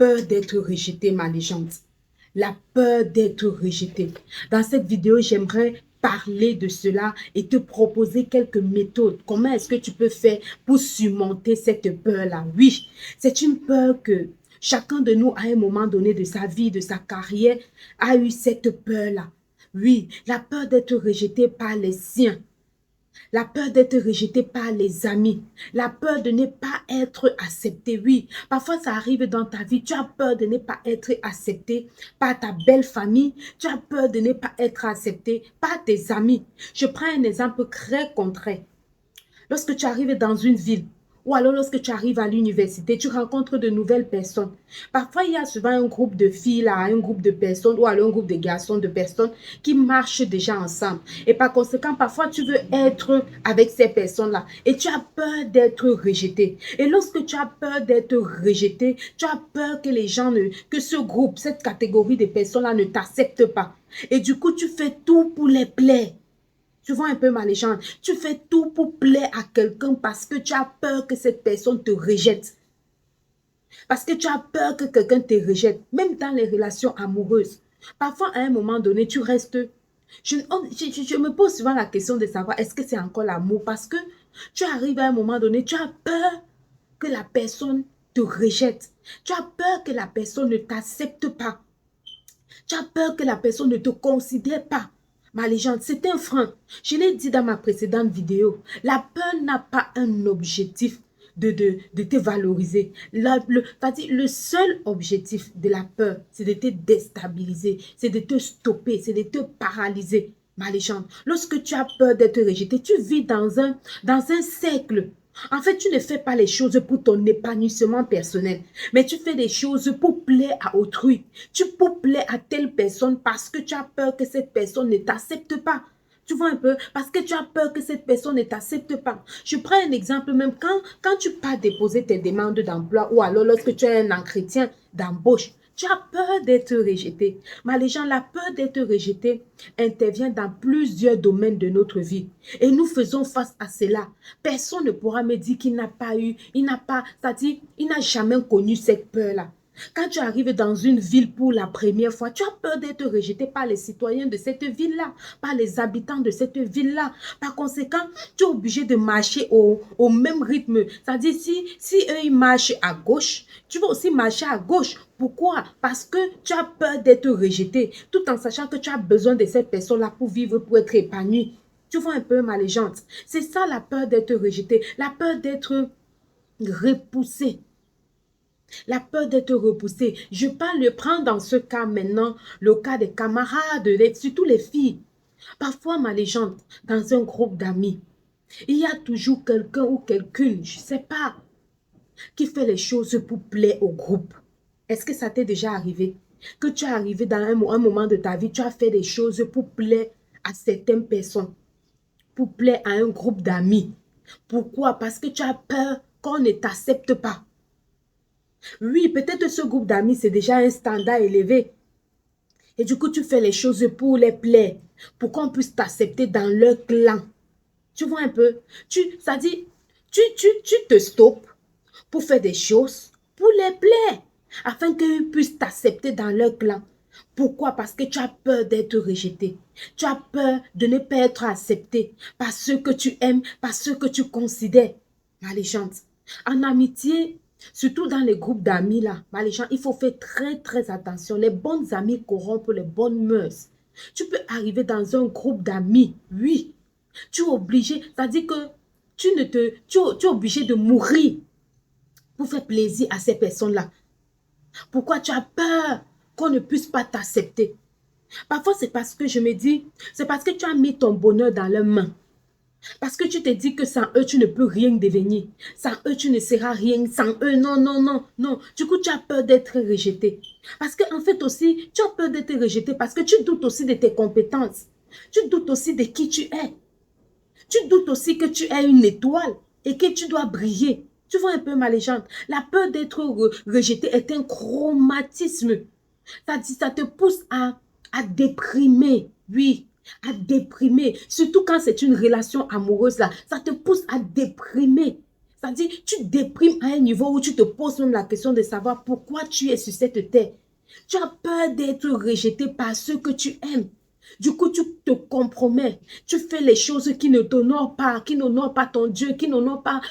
peur d'être rejeté, ma légende. La peur d'être rejeté. Dans cette vidéo, j'aimerais parler de cela et te proposer quelques méthodes. Comment est-ce que tu peux faire pour surmonter cette peur-là? Oui, c'est une peur que chacun de nous, à un moment donné de sa vie, de sa carrière, a eu cette peur-là. Oui, la peur d'être rejeté par les siens. La peur d'être rejeté par les amis. La peur de ne pas être accepté. Oui, parfois ça arrive dans ta vie. Tu as peur de ne pas être accepté par ta belle famille. Tu as peur de ne pas être accepté par tes amis. Je prends un exemple très concret. Lorsque tu arrives dans une ville, ou alors lorsque tu arrives à l'université, tu rencontres de nouvelles personnes. Parfois, il y a souvent un groupe de filles, là, un groupe de personnes, ou alors un groupe de garçons, de personnes qui marchent déjà ensemble. Et par conséquent, parfois, tu veux être avec ces personnes-là et tu as peur d'être rejeté. Et lorsque tu as peur d'être rejeté, tu as peur que les gens, que ce groupe, cette catégorie de personnes-là ne t'acceptent pas. Et du coup, tu fais tout pour les plaire. Tu vois un peu ma légende. Tu fais tout pour plaire à quelqu'un parce que tu as peur que cette personne te rejette. Parce que tu as peur que quelqu'un te rejette. Même dans les relations amoureuses. Parfois, à un moment donné, tu restes... Je me pose souvent la question de savoir est-ce que c'est encore l'amour? Parce que tu arrives à un moment donné, tu as peur que la personne te rejette. Tu as peur que la personne ne t'accepte pas. Tu as peur que la personne ne te considère pas. Ma légende, c'est un frein. Je l'ai dit dans ma précédente vidéo. La peur n'a pas un objectif de te valoriser. Le seul objectif de la peur, c'est de te déstabiliser, c'est de te stopper, c'est de te paralyser. Ma légende, lorsque tu as peur d'être rejeté, tu vis dans un cercle. En fait, tu ne fais pas les choses pour ton épanouissement personnel, mais tu fais des choses pour plaire à autrui. Tu pour plaire à telle personne parce que tu as peur que cette personne ne t'accepte pas. Tu vois un peu? Parce que tu as peur que cette personne ne t'accepte pas. Je prends un exemple même quand tu pars déposer tes demandes d'emploi ou alors lorsque tu es un entretien d'embauche. Tu as peur d'être rejeté. Mais les gens, la peur d'être rejeté intervient dans plusieurs domaines de notre vie. Et nous faisons face à cela. Personne ne pourra me dire qu'il n'a pas eu, c'est-à-dire, il n'a jamais connu cette peur-là. Quand tu arrives dans une ville pour la première fois, tu as peur d'être rejeté par les citoyens de cette ville-là, par les habitants de cette ville-là. Par conséquent, tu es obligé de marcher au même rythme. C'est-à-dire, si eux, ils marchent à gauche, tu vas aussi marcher à gauche. Pourquoi? Parce que tu as peur d'être rejeté, tout en sachant que tu as besoin de cette personne-là pour vivre, pour être épanoui. Tu vois un peu ma légende. C'est ça la peur d'être rejeté, la peur d'être repoussé. La peur d'être repoussé. Je prends dans ce cas maintenant le cas des camarades, surtout les filles. Parfois, ma légende, dans un groupe d'amis, il y a toujours quelqu'un ou quelqu'une, je ne sais pas, qui fait les choses pour plaire au groupe. Est-ce que ça t'est déjà arrivé? Que tu es arrivé dans un moment de ta vie, tu as fait des choses pour plaire à certaines personnes, pour plaire à un groupe d'amis. Pourquoi? Parce que tu as peur qu'on ne t'accepte pas. Oui, peut-être ce groupe d'amis, c'est déjà un standard élevé. Et du coup, tu fais les choses pour les plaire, pour qu'on puisse t'accepter dans leur clan. Tu vois un peu? Ça dit, tu te stoppes pour faire des choses, pour les plaire, afin qu'ils puissent t'accepter dans leur clan. Pourquoi? Parce que tu as peur d'être rejeté. Tu as peur de ne pas être accepté par ceux que tu aimes, par ceux que tu considères. Ma légende. En amitié, surtout dans les groupes d'amis là, ma légende, il faut faire très très attention. Les bonnes amies corrompent les bonnes mœurs. Tu peux arriver dans un groupe d'amis, oui. Tu es obligé, c'est-à-dire que tu es obligé de mourir pour faire plaisir à ces personnes-là. Pourquoi tu as peur qu'on ne puisse pas t'accepter? Parfois, c'est parce que je me dis, c'est parce que tu as mis ton bonheur dans leurs mains. Parce que tu te dis que sans eux, tu ne peux rien devenir. Sans eux, tu ne seras rien. Sans eux, non, non, non, non. Du coup, tu as peur d'être rejeté. Parce qu'en fait aussi, tu as peur d'être rejeté parce que tu doutes aussi de tes compétences. Tu doutes aussi de qui tu es. Tu doutes aussi que tu es une étoile et que tu dois briller. Tu vois un peu ma légende. La peur d'être rejeté est un traumatisme. Ça te pousse à déprimer. Oui, à déprimer. Surtout quand c'est une relation amoureuse là. Ça te pousse à déprimer. C'est-à-dire, tu déprimes à un niveau où tu te poses même la question de savoir pourquoi tu es sur cette terre. Tu as peur d'être rejeté par ceux que tu aimes. Du coup, tu te compromets. Tu fais les choses qui ne t'honorent pas, qui n'honorent pas ton Dieu, qui n'honorent pas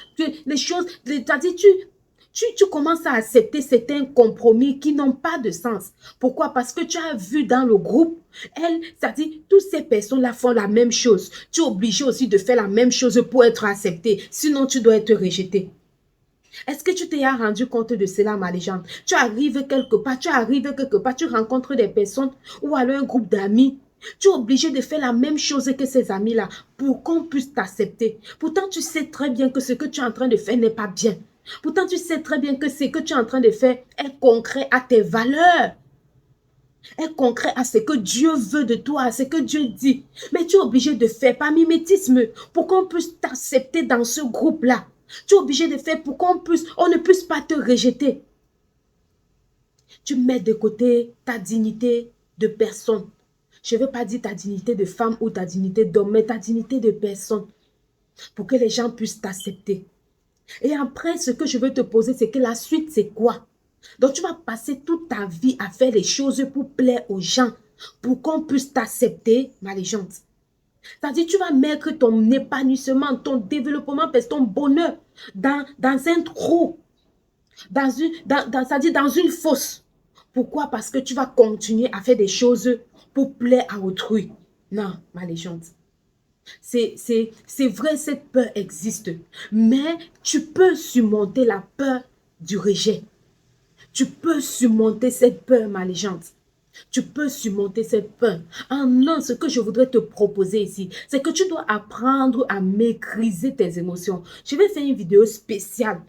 les choses. C'est-à-dire, tu commences à accepter certains compromis qui n'ont pas de sens. Pourquoi? Parce que tu as vu dans le groupe, c'est-à-dire, toutes ces personnes-là font la même chose. Tu es obligé aussi de faire la même chose pour être accepté. Sinon, tu dois être rejeté. Est-ce que tu t'es rendu compte de cela, ma légende? Tu arrives quelque part, tu rencontres des personnes ou alors un groupe d'amis. Tu es obligé de faire la même chose que ces amis-là pour qu'on puisse t'accepter. Pourtant, tu sais très bien que ce que tu es en train de faire n'est pas bien. Pourtant, tu sais très bien que ce que tu es en train de faire est concret à tes valeurs. Est concret à ce que Dieu veut de toi, à ce que Dieu dit. Mais tu es obligé de faire par mimétisme pour qu'on puisse t'accepter dans ce groupe-là. Tu es obligé de faire pour qu'on ne puisse pas te rejeter. Tu mets de côté ta dignité de personne. Je ne veux pas dire ta dignité de femme ou ta dignité d'homme, mais ta dignité de personne. Pour que les gens puissent t'accepter. Et après, ce que je veux te poser, c'est que la suite, c'est quoi? Donc, tu vas passer toute ta vie à faire les choses pour plaire aux gens, pour qu'on puisse t'accepter, ma légende. C'est-à-dire, tu vas mettre ton épanouissement, ton développement, ton bonheur dans un trou, c'est-à-dire dans une fosse. Pourquoi? Parce que tu vas continuer à faire des choses pour plaire à autrui. Non, ma légende. C'est vrai, cette peur existe. Mais tu peux surmonter la peur du rejet. Tu peux surmonter cette peur, ma légende. Tu peux surmonter cette peur. Non, ce que je voudrais te proposer ici, c'est que tu dois apprendre à maîtriser tes émotions. Je vais faire une vidéo spéciale.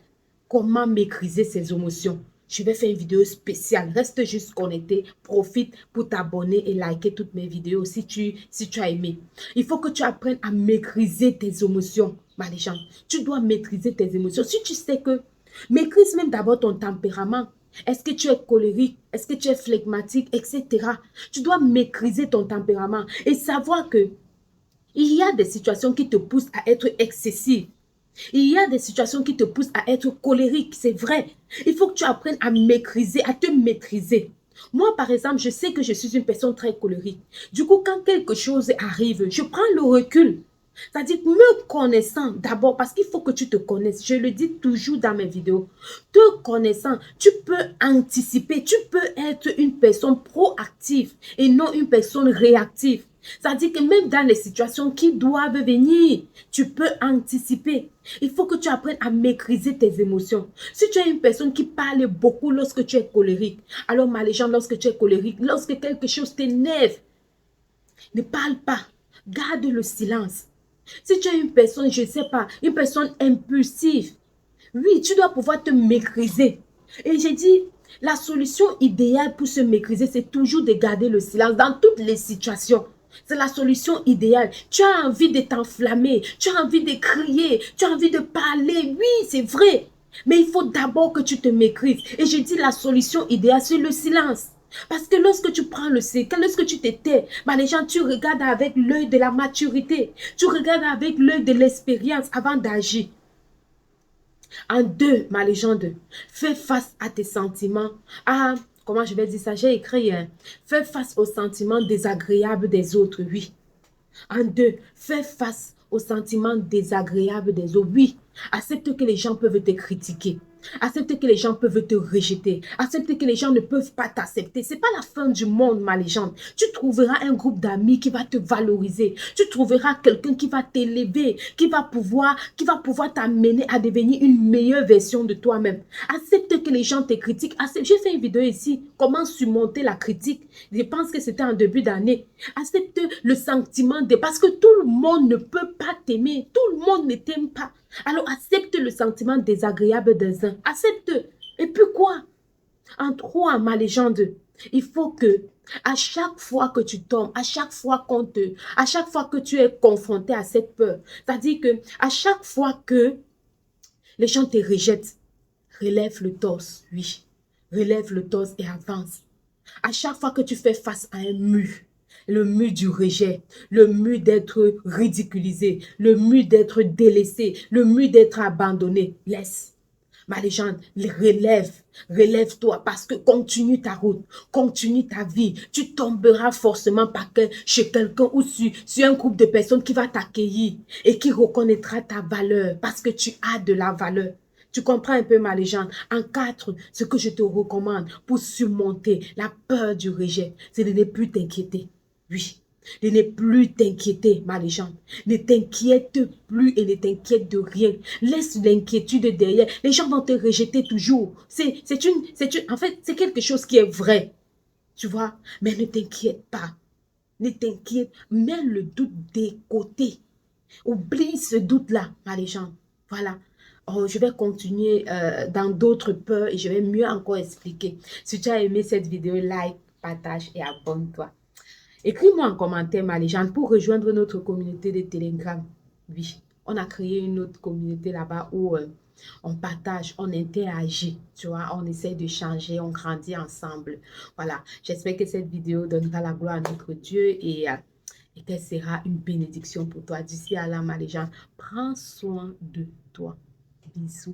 Comment maîtriser ses émotions. Je vais faire une vidéo spéciale. Reste juste connecté. Profite pour t'abonner et liker toutes mes vidéos si tu as aimé. Il faut que tu apprennes à maîtriser tes émotions, ma légende. Tu dois maîtriser tes émotions. Si tu sais que, maîtrise même d'abord ton tempérament. Est-ce que tu es colérique? Est-ce que tu es flegmatique? Etc. Tu dois maîtriser ton tempérament et savoir que il y a des situations qui te poussent à être excessif. Il y a des situations qui te poussent à être colérique, c'est vrai. Il faut que tu apprennes à maîtriser, à te maîtriser. Moi, par exemple, je sais que je suis une personne très colérique. Du coup, quand quelque chose arrive, je prends le recul. C'est-à-dire, me connaissant d'abord, parce qu'il faut que tu te connaisses. Je le dis toujours dans mes vidéos. Te connaissant, tu peux anticiper. Tu peux être une personne proactive et non une personne réactive. C'est-à-dire que même dans les situations qui doivent venir, tu peux anticiper. Il faut que tu apprennes à maîtriser tes émotions. Si tu es une personne qui parle beaucoup lorsque tu es colérique, alors ma légende, lorsque tu es colérique, lorsque quelque chose t'énerve, ne parle pas. Garde le silence. Si tu es une personne, je ne sais pas, une personne impulsive, oui, tu dois pouvoir te maîtriser. Et j'ai dit, la solution idéale pour se maîtriser, c'est toujours de garder le silence dans toutes les situations. C'est la solution idéale. Tu as envie de t'enflammer, tu as envie de crier, tu as envie de parler. Oui, c'est vrai. Mais il faut d'abord que tu te maîtrises. Et je dis la solution idéale, c'est le silence. Parce que lorsque tu prends le silence, lorsque tu te tais, les gens, tu regardes avec l'œil de la maturité. Tu regardes avec l'œil de l'expérience avant d'agir. En deux, ma légende, fais face à tes sentiments. Comment je vais dire ça? J'ai écrit, fais face aux sentiments désagréables des autres, oui. En deux, fais face aux sentiments désagréables des autres, oui. Accepte que les gens peuvent te critiquer. Accepte que les gens peuvent te rejeter. Accepte que les gens ne peuvent pas t'accepter. Ce n'est pas la fin du monde, ma légende. Tu trouveras un groupe d'amis qui va te valoriser. Tu trouveras quelqu'un qui va t'élever, qui va pouvoir t'amener à devenir une meilleure version de toi-même. Accepte que les gens te critiquent. J'ai fait une vidéo ici, comment surmonter la critique. Je pense que c'était en début d'année. Accepte le sentiment de... Parce que tout le monde ne peut pas t'aimer. Tout le monde ne t'aime pas. Alors, accepte le sentiment désagréable des uns. Accepte. Et puis quoi? En trois, ma légende, il faut que à chaque fois que tu tombes, à chaque fois que tu es confronté à cette peur, c'est-à-dire que à chaque fois que les gens te rejettent, relève le torse, oui. Relève le torse et avance. À chaque fois que tu fais face à un mur, le mur du rejet, le mur d'être ridiculisé, le mur d'être délaissé, le mur d'être abandonné. Laisse. Ma légende, relève-toi parce que continue ta route, continue ta vie. Tu tomberas forcément chez quelqu'un ou sur un groupe de personnes qui va t'accueillir et qui reconnaîtra ta valeur parce que tu as de la valeur. Tu comprends un peu ma légende? En 4, ce que je te recommande pour surmonter la peur du rejet, c'est de ne plus t'inquiéter. Oui, de ne plus t'inquiéter, ma légende. Ne t'inquiète plus et ne t'inquiète de rien. Laisse l'inquiétude derrière. Les gens vont te rejeter toujours. En fait, c'est quelque chose qui est vrai. Tu vois? Mais ne t'inquiète pas. Ne t'inquiète. Mets le doute de côté. Oublie ce doute-là, ma légende. Voilà. Oh, je vais continuer dans d'autres peurs et je vais mieux encore expliquer. Si tu as aimé cette vidéo, like, partage et abonne-toi. Écris-moi en commentaire, ma légende, pour rejoindre notre communauté de Telegram. Oui, on a créé une autre communauté là-bas où on partage, on interagit, tu vois, on essaie de changer, on grandit ensemble. Voilà, j'espère que cette vidéo donnera la gloire à notre Dieu et qu'elle sera une bénédiction pour toi. D'ici à là, ma légende, prends soin de toi. Bisous.